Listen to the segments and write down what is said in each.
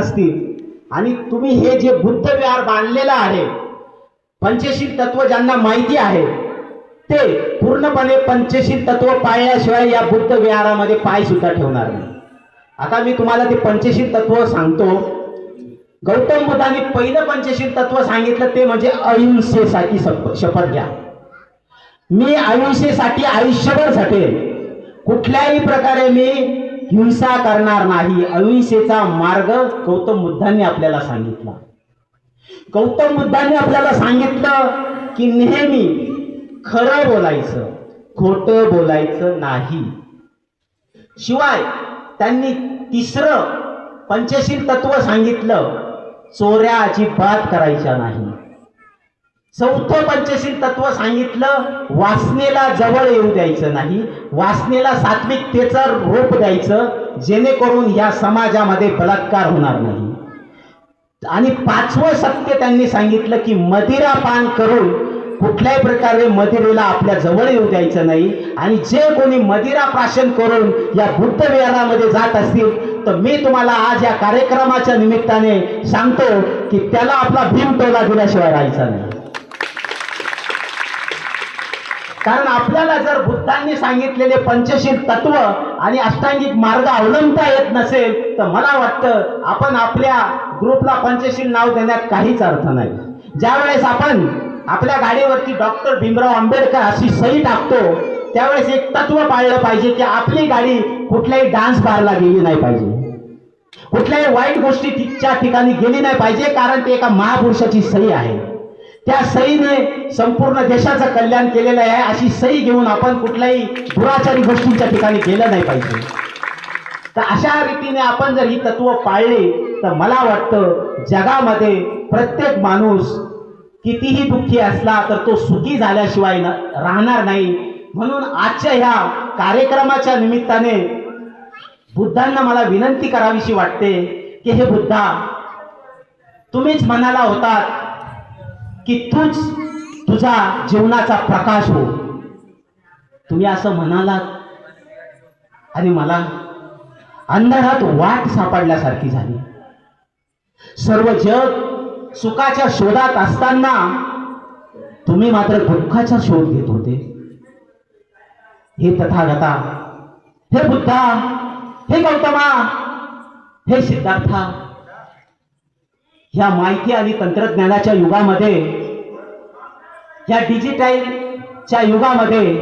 असतील आणि तुम्ही हे जे बुद्ध विहार बांधलेलं आहे, पंचशील तत्व ज्यांना माहिती आहे ते पूर्णपणे पंचशील तत्व पाळल्याशिवाय या बुद्ध विहारामध्ये पाय सुद्धा ठेवणार नाही. आता मी तुम्हाला ते पंचशील तत्व सांगतो. गौतम बुद्धांनी पहिलं पंचशील तत्व सांगितलं ते म्हणजे अहिंसेसाठी शपथ घ्या. मी अहिंसेसाठी आयुष्यभर झटेल, कुठल्याही प्रकारे मी हिंसा करणार नाही. अहिंसेचा मार्ग गौतम बुद्धांनी आपल्याला सांगितला. गौतम बुद्धांनी आपल्याला सांगितलं की नेहमी खरं बोलायचं, खोटं बोलायचं नाही. शिवाय त्यांनी तिसरं पंचशील तत्व सांगितलं, चोऱ्या अजिबात करायच्या नाही. चौथं पंचशील तत्व सांगितलं, वासनेला जवळ येऊ द्यायचं नाही, वासनेला सात्विकतेचं रूप द्यायचं, जेणेकरून या समाजामध्ये बलात्कार होणार नाही. आणि पाचवं सत्य त्यांनी सांगितलं की मदिरा पान करून कुठल्याही प्रकारे मदिरेला आपल्या जवळ येऊ द्यायचं नाही. आणि जे कोणी मदिरा प्राशन करून या बुद्ध विहारामध्ये जात असतील तर मी तुम्हाला आज या कार्यक्रमाच्या निमित्ताने सांगतो की त्याला आपला भीमटोला दिल्याशिवाय राहायचा नाही. कारण आपल्याला जर बुद्धांनी सांगितलेले पंचशील तत्व आणि अष्टांगिक मार्ग अवलंबता येत नसेल तर मला वाटतं आपण आपल्या ग्रुपला पंचशील नाव देण्यात काहीच अर्थ नाही. ज्यावेळेस आपण आपल्या गाडीवरती डॉक्टर भीमराव आंबेडकर अशी सही टाकतो त्यावेळेस एक तत्व पाळलं पाहिजे की आपली गाडी कुठल्याही डान्स बारला गेली नाही पाहिजे, कुठल्याही वाईट गोष्टीच्या ठिकाणी गेली नाही पाहिजे. कारण ते एका महापुरुषाची सही आहे. त्या सहीने संपूर्ण देशाचं कल्याण केलेलं आहे. अशी सही घेऊन आपण कुठल्याही दुराचारी गोष्टींच्या ठिकाणी गेलं नाही पाहिजे. तर अशा रीतीने आपण जर ही तत्व पाळली तर मला वाटतं जगामध्ये प्रत्येक माणूस कितीही दुःखी असला तर तो सुखी झाल्याशिवाय राहणार नाही. म्हणून आजच्या ह्या कार्यक्रमाच्या निमित्ताने बुद्धांना मला विनंती करावीशी वाटते की हे बुद्धा, तुम्हीच म्हणाला होतात की तूच तुझा जीवनाचा प्रकाश हो. तुम्ही असं म्हणालात आणि मला अंधारात वाट सापडल्यासारखी झाली. सर्व जग सुखाच्या शोधात असताना तुम्ही मात्र दुःखाचा शोध घेत होते. हे तथागता, हे बुद्धा, हे गौतमा, हे सिद्धार्था, ह्या माहिती आणि तंत्रज्ञानाच्या युगामध्ये, या डिजिटलच्या युगामध्ये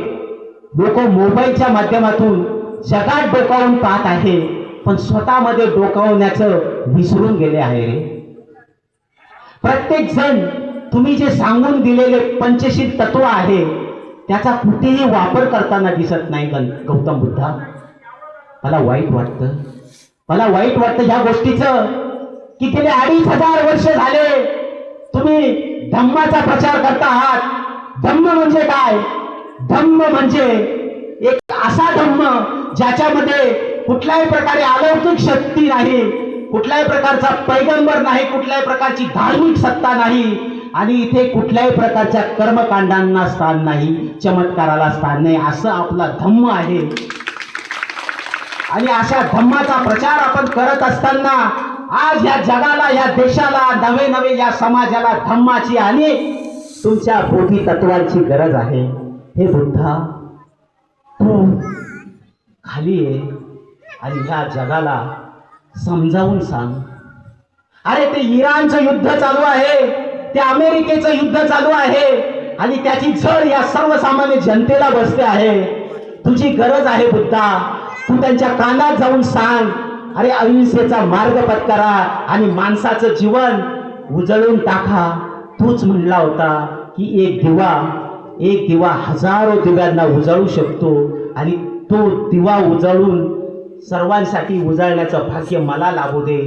लोक मोबाईलच्या माध्यमातून जगात डोकावून पाहत आहे पण स्वतःमध्ये डोकावण्याचं विसरून गेले आहे रे. प्रत्येक जण तुम्ही जे सांगून दिलेले पंचशील तत्व आहे त्याचा कुठेही वापर करताना दिसत नाही गौतम बुद्धा. मला वाईट वाटतं ह्या गोष्टीचं की गेले 2500 वर्ष झाले तुम्ही धम्माचा प्रचार करता आहात. धम्म म्हणजे काय? धम्म म्हणजे एक असा धम्म ज्याच्यामध्ये कुठल्याही प्रकारे अलौकिक शक्ती नाही, कुठल्याही प्रकारचा पैगंबर नाही, कुठल्याही प्रकारची धार्मिक सत्ता नाही आणि इथे कुठल्याही प्रकारच्या कर्मकांडांना स्थान नाही, चमत्काराला स्थान नाही. असं आपला धम्म आहे. आणि अशा धम्माचा प्रचार आपण करत असताना आज या जगाला, या देशाला, नवे या समाजाला धम्माची आणि तुमच्या बोधी तत्वांची गरज आहे. हे बुद्धा, तू खाली ये आणि ह्या जगाला समजावून सांग. अरे ते इराणचं युद्ध चालू आहे, ते अमेरिकेचं युद्ध चालू आहे आणि त्याची झळ या सर्वसामान्य जनतेला बसते आहे. तुझी गरज आहे बुद्धा, तू त्यांच्या कानात जाऊन सांग, अरे अहिंसेचा मार्ग पत्करा आणि माणसाचं जीवन उजळून टाका. तूच म्हणला होता की एक दिवा हजारो दिव्यांना उजळू शकतो आणि तो दिवा उजळून सर्वांसाठी उजळण्याचं भाग्य मला लाभू दे